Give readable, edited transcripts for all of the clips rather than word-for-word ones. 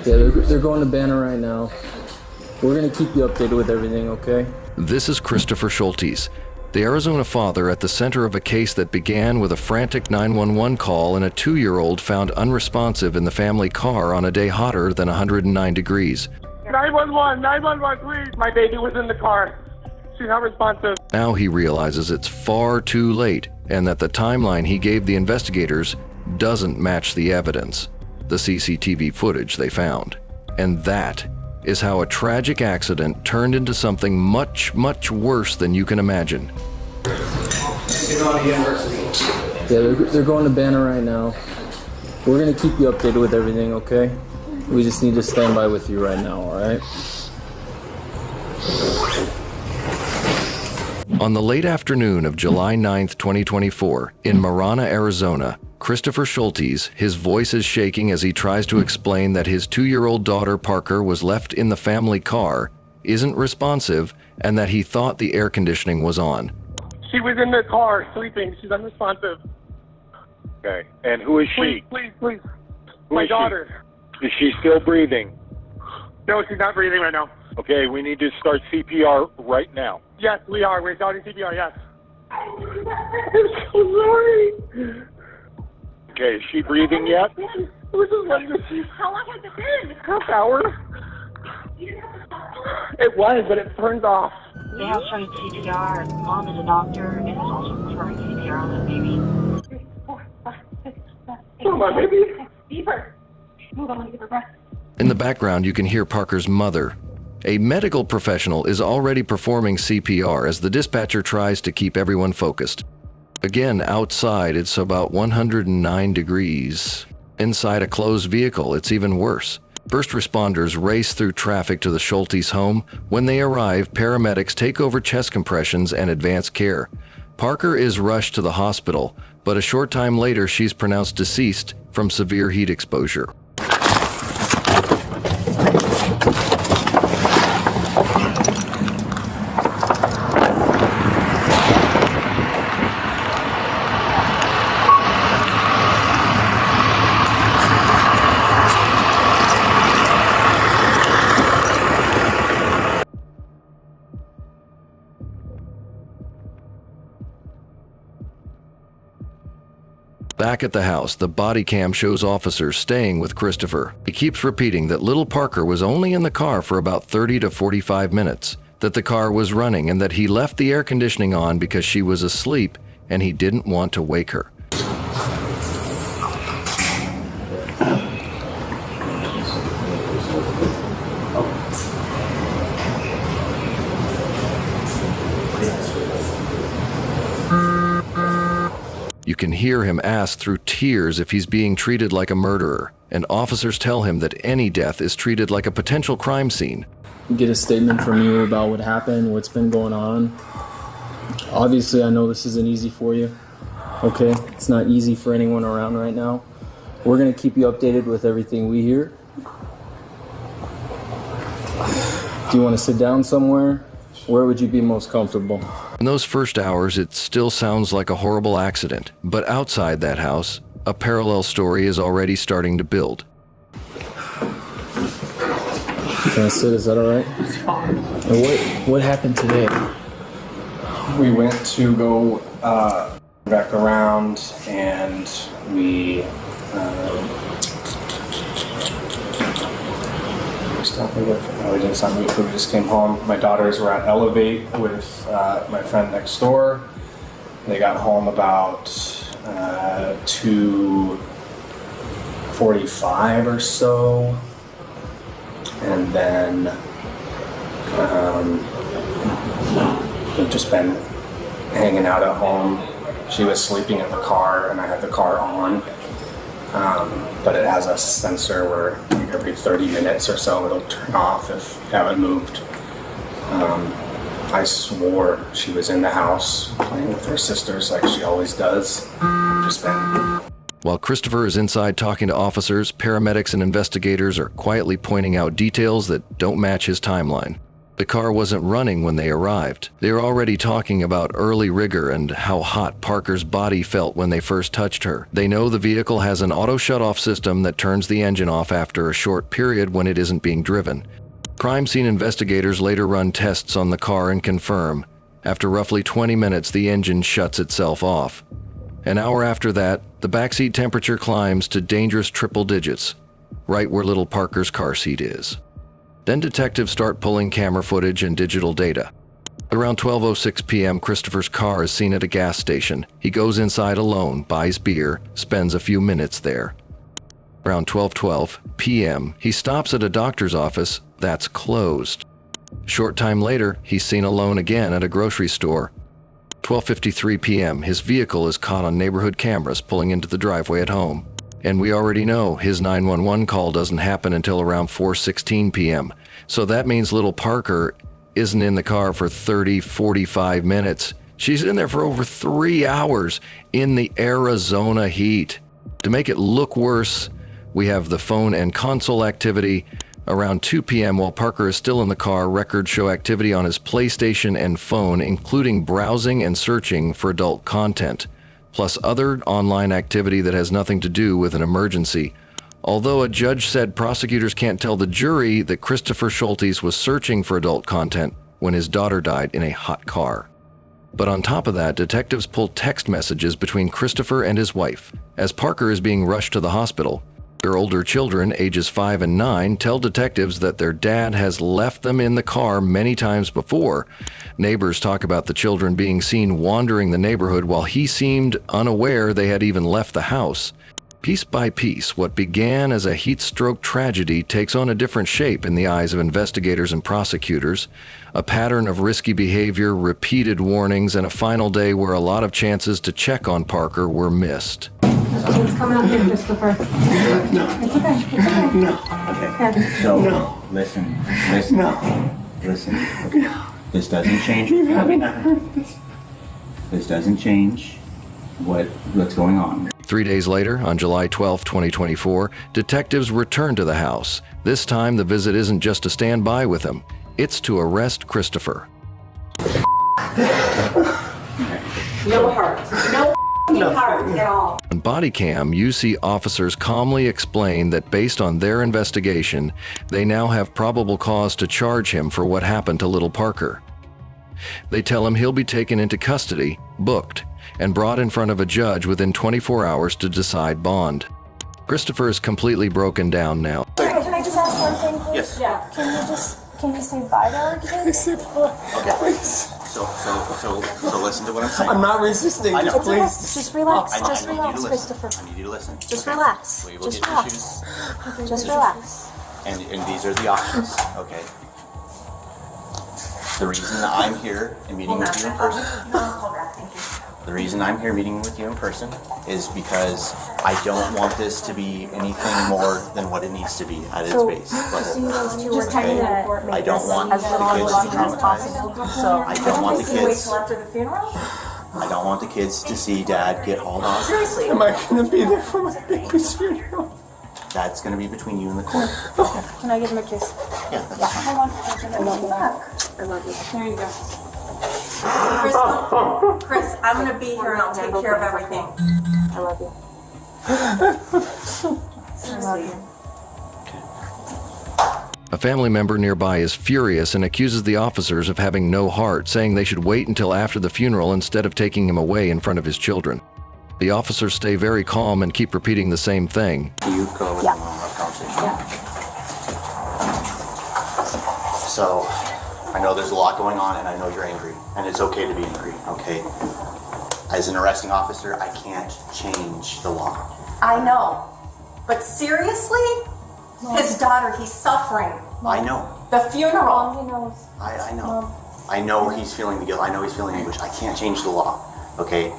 Yeah, they're going to Banner right now. We're going to keep you updated with everything, okay? This is Christopher Scholtes, the Arizona father at the center of a case that began with a frantic 911 call and a 2-year-old found unresponsive in the family car on a day hotter than 109 degrees. 911, please. My baby was in the car. She's not responsive. Now he realizes it's far too late and that the timeline he gave the investigators doesn't match the evidence, the CCTV footage they found. And that is how a tragic accident turned into something much, much worse than you can imagine. Yeah, they're going to Banner right now. We're going to keep you updated with everything, okay? We just need to stand by with you right now, all right? On the late afternoon of July 9th, 2024, in Marana, Arizona, Christopher Scholtes, his voice is shaking as he tries to explain that his 2-year-old daughter Parker was left in the family car, isn't responsive, and that he thought the air conditioning was on. She was in the car sleeping. She's unresponsive. Okay. And who is she? Please. Who My is she? daughter. Is she still breathing? No, she's not breathing right now. Okay, we need to start CPR right now. Yes, we are. We're starting CPR, yes. I'm so sorry. Okay, is she breathing yet? It was just like this. How long has it been? Half hour. It was, but it turned off. They have started CPR. Mom is a doctor and is also performing CPR on the baby. 3, 4, 5, 6, 7, 8. Come on, baby. Deeper. Move on, give her breath. In the background, you can hear Parker's mother. A medical professional is already performing CPR as the dispatcher tries to keep everyone focused. Again, outside, it's about 109 degrees. Inside a closed vehicle, it's even worse. First responders race through traffic to the Scholtes home. When they arrive, paramedics take over chest compressions and advanced care. Parker is rushed to the hospital, but a short time later, she's pronounced deceased from severe heat exposure. Back at the house, the body cam shows officers staying with Christopher. He keeps repeating that little Parker was only in the car for about 30 to 45 minutes, that the car was running, and that he left the air conditioning on because she was asleep and he didn't want to wake her. You can hear him ask through tears if he's being treated like a murderer, and officers tell him that any death is treated like a potential crime scene. Get a statement from you about what happened, what's been going on. Obviously, I know this isn't easy for you, okay? It's not easy for anyone around right now. We're going to keep you updated with everything we hear. Do you want to sit down somewhere? Where would you be most comfortable? In those first hours, it still sounds like a horrible accident, but outside that house, a parallel story is already starting to build. Can I sit? Is that all right? It's fine. And what happened today? We went to go back around, and we we didn't stop moving food. We just came home. My daughters were at Elevate with my friend next door. They got home about 2:45 or so, and then we've just been hanging out at home. She was sleeping in the car, and I had the car on. But it has a sensor where every 30 minutes or so it'll turn off if you haven't moved. I swore she was in the house playing with her sisters like she always does. Just been. While Christopher is inside talking to officers, paramedics and investigators are quietly pointing out details that don't match his timeline. The car wasn't running when they arrived. They were already talking about early rigor and how hot Parker's body felt when they first touched her. They know the vehicle has an auto shut-off system that turns the engine off after a short period when it isn't being driven. Crime scene investigators later run tests on the car and confirm, after roughly 20 minutes, the engine shuts itself off. An hour after that, the backseat temperature climbs to dangerous triple digits, right where little Parker's car seat is. Then detectives start pulling camera footage and digital data. Around 12:06 p.m., Christopher's car is seen at a gas station. He goes inside alone, buys beer, spends a few minutes there. Around 12:12 p.m., he stops at a doctor's office that's closed. Short time later, he's seen alone again at a grocery store. 12:53 p.m., his vehicle is caught on neighborhood cameras pulling into the driveway at home. And we already know his 911 call doesn't happen until around 4:16 p.m. So that means little Parker isn't in the car for 45 minutes. She's in there for over 3 hours in the Arizona heat. To make it look worse, we have the phone and console activity. Around 2 p.m. while Parker is still in the car, records show activity on his PlayStation and phone, including browsing and searching for adult content, plus other online activity that has nothing to do with an emergency. Although a judge said prosecutors can't tell the jury that Christopher Scholtes was searching for adult content when his daughter died in a hot car. But on top of that, detectives pulled text messages between Christopher and his wife. As Parker is being rushed to the hospital, their older children, ages 5 and 9, tell detectives that their dad has left them in the car many times before. Neighbors talk about the children being seen wandering the neighborhood while he seemed unaware they had even left the house. Piece by piece, what began as a heat stroke tragedy takes on a different shape in the eyes of investigators and prosecutors. A pattern of risky behavior, repeated warnings, and a final day where a lot of chances to check on Parker were missed. Please come out here, Christopher. No. It's okay. It's okay. No. Okay. So, listen. No. Listen. Okay. This doesn't change. This doesn't change what's going on. 3 days later, on July 12, 2024, detectives return to the house. This time, the visit isn't just to stand by with him. It's to arrest Christopher. No heart. No heart at all. On Bodycam, you see officers calmly explain that based on their investigation, they now have probable cause to charge him for what happened to little Parker. They tell him he'll be taken into custody, booked, and brought in front of a judge within 24 hours to decide bond. Christopher is completely broken down now. Can I just ask one thing, please? Yes. Yeah. Can you say bye to our kids? Okay. So listen to what I'm saying. I'm not resisting. I know. Just please. Just relax. I Just need you to relax, listen. Christopher. I need you to listen. Just Okay? relax. We will Just get your relax. shoes, Just relax. and these are the options. Okay. The reason I'm here and meeting with you in person. The reason I'm here meeting with you in person is because I don't want this to be anything more than what it needs to be at its base level. Just tell me that I don't want the kids to be traumatized. I don't want the kids. After the funeral? I don't want the kids to see Dad get hauled off. Seriously. Am I gonna be there for my baby's funeral? That's going to be between you and the court. Can I give him a kiss? Yeah, that's fine. I want to I love you. I love you. There you go. Chris, I'm gonna be here and I'll take care of everything. I love you. I love you. A family member nearby is furious and accuses the officers of having no heart, saying they should wait until after the funeral instead of taking him away in front of his children. The officers stay very calm and keep repeating the same thing. You go with Yeah. the normal conversation. So, I know there's a lot going on and I know you're angry. And it's okay to be angry, okay? As an arresting officer, I can't change the law. I know. But seriously? His daughter, he's suffering. I know. The funeral. He knows. I know. I know he's feeling the guilt. I know he's feeling anguish. I can't change the law, okay?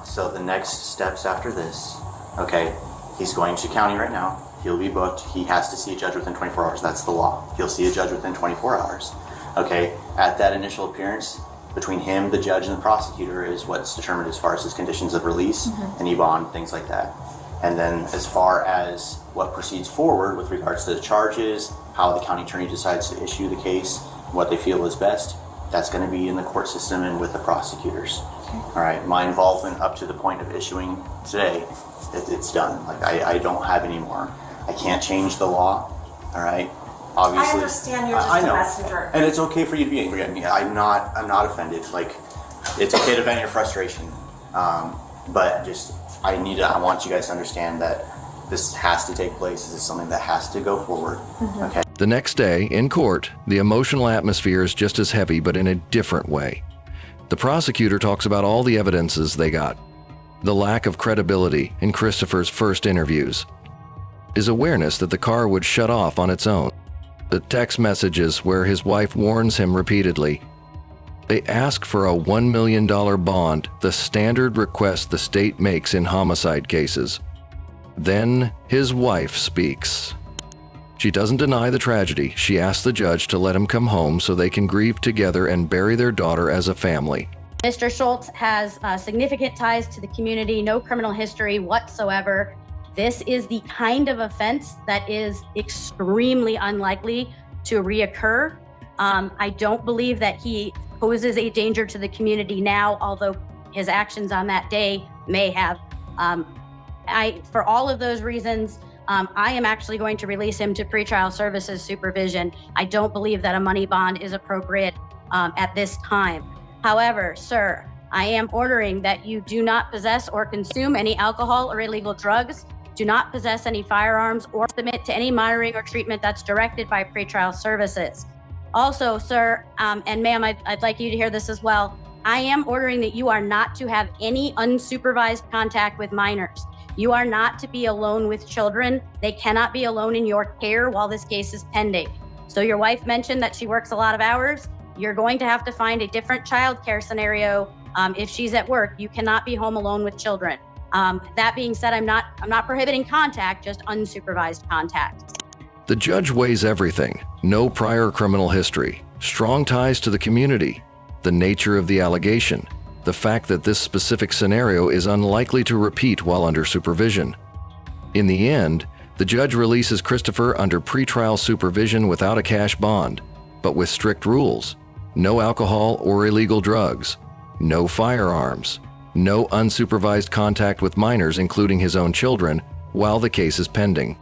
So the next steps after this, okay, he's going to county right now. He'll be booked. He has to see a judge within 24 hours. That's the law. He'll see a judge within 24 hours. Okay, at that initial appearance, between him, the judge, and the prosecutor is what's determined as far as his conditions of release, any bond, things like that. And then as far as what proceeds forward with regards to the charges, how the county attorney decides to issue the case, what they feel is best, that's going to be in the court system and with the prosecutors. All right, my involvement up to the point of issuing today, it's done. Like I don't have any more. I can't change the law. All right, obviously. I understand you're just I a know. messenger. And it's okay for you to be angry at me. I'm not offended. Like, it's okay to vent your frustration. But just, I want you guys to understand that this has to take place. This is something that has to go forward. Mm-hmm. Okay. The next day, in court, the emotional atmosphere is just as heavy, but in a different way. The prosecutor talks about all the evidences they got. The lack of credibility in Christopher's first interviews. His awareness that the car would shut off on its own. The text messages where his wife warns him repeatedly. They ask for a $1 million bond, the standard request the state makes in homicide cases. Then his wife speaks. She doesn't deny the tragedy. She asks the judge to let him come home so they can grieve together and bury their daughter as a family. Mr. Scholtes has significant ties to the community, no criminal history whatsoever. This is the kind of offense that is extremely unlikely to reoccur. I don't believe that he poses a danger to the community now, although his actions on that day may have. For all of those reasons, I am actually going to release him to pretrial services supervision. I don't believe that a money bond is appropriate at this time. However, sir, I am ordering that you do not possess or consume any alcohol or illegal drugs, do not possess any firearms, or submit to any monitoring or treatment that's directed by pretrial services. Also, sir, and ma'am, I'd like you to hear this as well. I am ordering that you are not to have any unsupervised contact with minors. You are not to be alone with children. They cannot be alone in your care while this case is pending. So your wife mentioned that she works a lot of hours. You're going to have to find a different childcare scenario if she's at work. You cannot be home alone with children. That being said, I'm not prohibiting contact, just unsupervised contact. The judge weighs everything. No prior criminal history, strong ties to the community, the nature of the allegation, the fact that this specific scenario is unlikely to repeat while under supervision. In the end, the judge releases Christopher under pretrial supervision without a cash bond, but with strict rules. No alcohol or illegal drugs, no firearms, no unsupervised contact with minors, including his own children, while the case is pending.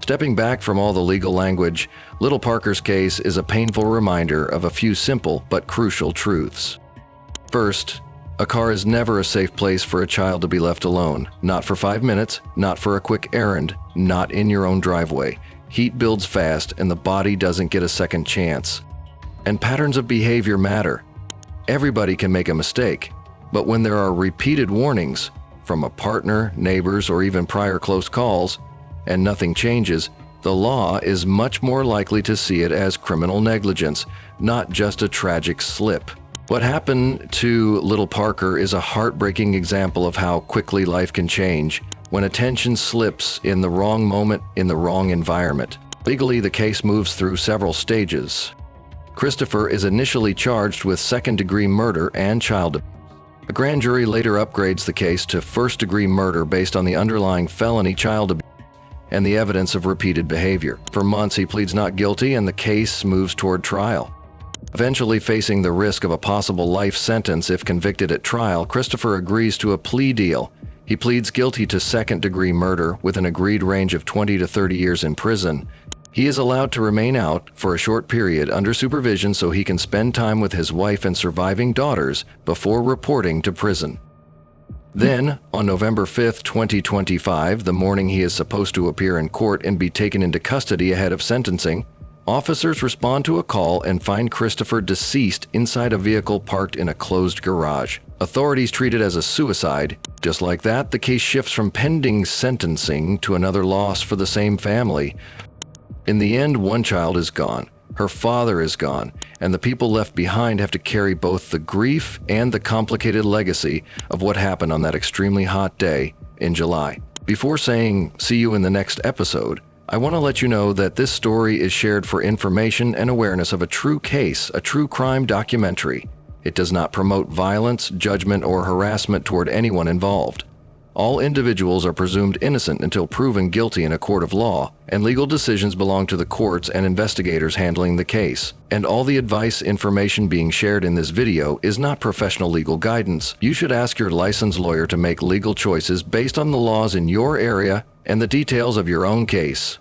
Stepping back from all the legal language, Little Parker's case is a painful reminder of a few simple but crucial truths. First, a car is never a safe place for a child to be left alone. Not for 5 minutes, not for a quick errand, not in your own driveway. Heat builds fast and the body doesn't get a second chance. And patterns of behavior matter. Everybody can make a mistake, but when there are repeated warnings from a partner, neighbors, or even prior close calls, and nothing changes, the law is much more likely to see it as criminal negligence, not just a tragic slip. What happened to Little Parker is a heartbreaking example of how quickly life can change when attention slips in the wrong moment in the wrong environment. Legally, the case moves through several stages. Christopher is initially charged with second-degree murder and child abuse. A grand jury later upgrades the case to first-degree murder based on the underlying felony child abuse and the evidence of repeated behavior. For months, he pleads not guilty and the case moves toward trial. Eventually facing the risk of a possible life sentence if convicted at trial, Christopher agrees to a plea deal. He pleads guilty to second-degree murder with an agreed range of 20 to 30 years in prison. He is allowed to remain out for a short period under supervision so he can spend time with his wife and surviving daughters before reporting to prison. Then, on November 5, 2025, the morning he is supposed to appear in court and be taken into custody ahead of sentencing, officers respond to a call and find Christopher deceased inside a vehicle parked in a closed garage. Authorities treat it as a suicide. Just like that, the case shifts from pending sentencing to another loss for the same family. In the end, one child is gone, her father is gone, and the people left behind have to carry both the grief and the complicated legacy of what happened on that extremely hot day in July. Before saying, see you in the next episode, I want to let you know that this story is shared for information and awareness of a true case, a true crime documentary. It does not promote violence, judgment, or harassment toward anyone involved. All individuals are presumed innocent until proven guilty in a court of law, and legal decisions belong to the courts and investigators handling the case. And all the advice information being shared in this video is not professional legal guidance. You should ask your licensed lawyer to make legal choices based on the laws in your area and the details of your own case.